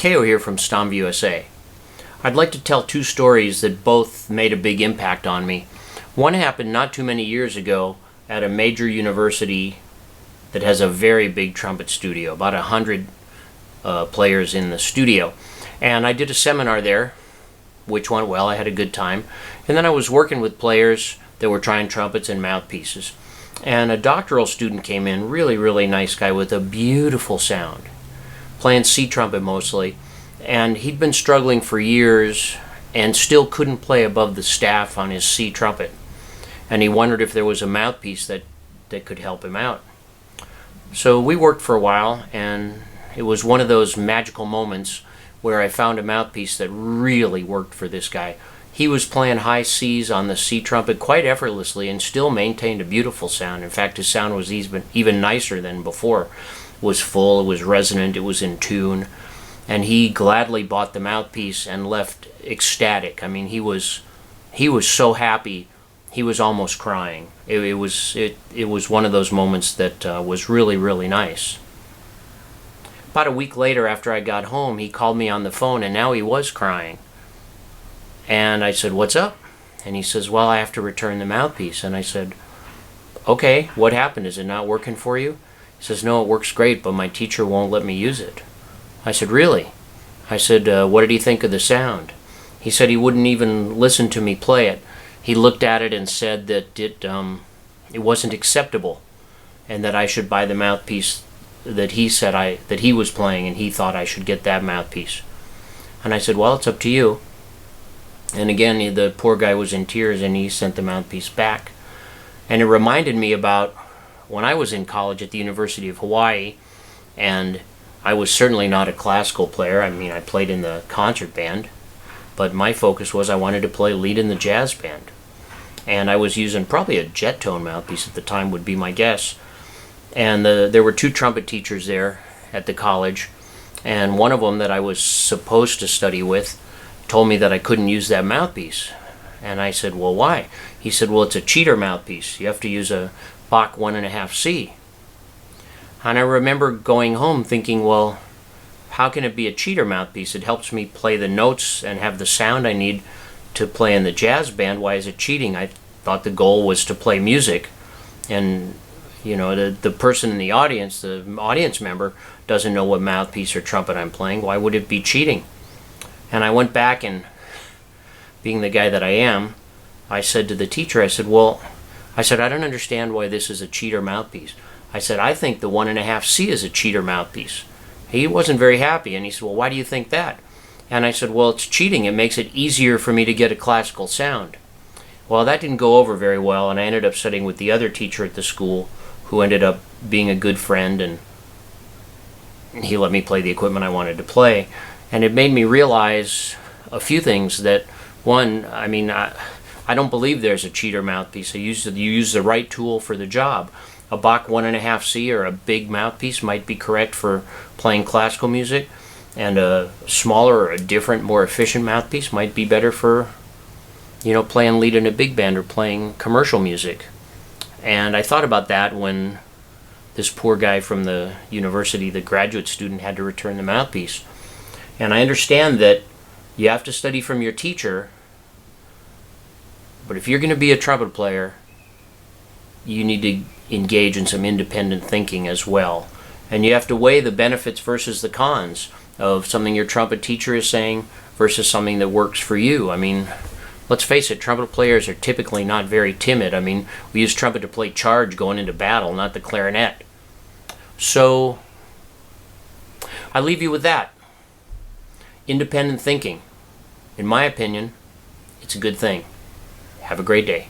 Keo here from Stomv USA. I'd like to tell two stories that both made a big impact on me. One happened not too many years ago at a major university that has a very big trumpet studio, about 100 players in the studio. And I did a seminar there, which went well. I had a good time. And then I was working with players that were trying trumpets and mouthpieces. And a doctoral student came in, really nice guy with a beautiful sound, playing C trumpet mostly. And he'd been struggling for years and still couldn't play above the staff on his C trumpet. And he wondered if there was a mouthpiece that could help him out. So we worked for a while, and it was one of those magical moments where I found a mouthpiece that really worked for this guy. He was playing high C's on the C trumpet quite effortlessly and still maintained a beautiful sound. In fact, his sound was even nicer than before. It was full, it was resonant, it was in tune. And he gladly bought the mouthpiece and left ecstatic. I mean, he was so happy, he was almost crying. It was one of those moments that was really nice. About a week later, after I got home, he called me on the phone, and now he was crying. And I said, "What's up?" And he says, "Well, I have to return the mouthpiece." And I said, "Okay, what happened? Is it not working for you?" He says, "No, it works great, but my teacher won't let me use it." I said, "Really?" I said, "What did he think of the sound?" He said he wouldn't even listen to me play it. He looked at it and said that it wasn't acceptable, and that I should buy the mouthpiece that he said that he was playing, and he thought I should get that mouthpiece. And I said, "Well, it's up to you." And again, the poor guy was in tears, and he sent the mouthpiece back. And it reminded me about when I was in college at the University of Hawaii, and I was certainly not a classical player. I mean, I played in the concert band, but my focus was I wanted to play lead in the jazz band. And I was using probably a jet tone mouthpiece at the time, would be my guess. And there were two trumpet teachers there at the college, and one of them that I was supposed to study with told me that I couldn't use that mouthpiece. And I said, "Well, why?" He said, "Well, it's a cheater mouthpiece. You have to use a Bach 1.5 C." And I remember going home thinking, well, how can it be a cheater mouthpiece? It helps me play the notes and have the sound I need to play in the jazz band. Why is it cheating? I thought the goal was to play music. And, you know, the person in the audience member, doesn't know what mouthpiece or trumpet I'm playing. Why would it be cheating? And I went back, and being the guy that I am, I said to the teacher, I said, I don't understand why this is a cheater mouthpiece. I said, I think the 1.5 C is a cheater mouthpiece. He wasn't very happy, and he said, "Well, why do you think that?" And I said, "Well, it's cheating. It makes it easier for me to get a classical sound." Well, that didn't go over very well, and I ended up studying with the other teacher at the school, who ended up being a good friend, and he let me play the equipment I wanted to play. And it made me realize a few things. That one, I mean, I don't believe there's a cheater mouthpiece. You use the right tool for the job. A Bach 1.5 C or a big mouthpiece might be correct for playing classical music, and a smaller or a different, more efficient mouthpiece might be better for, you know, playing lead in a big band or playing commercial music. And I thought about that when this poor guy from the university, the graduate student, had to return the mouthpiece. And I understand that you have to study from your teacher, but if you're going to be a trumpet player, you need to engage in some independent thinking as well. And you have to weigh the benefits versus the cons of something your trumpet teacher is saying versus something that works for you. I mean, let's face it, trumpet players are typically not very timid. I mean, we use trumpet to play charge going into battle, not the clarinet. So I leave you with that. Independent thinking. In my opinion, it's a good thing. Have a great day.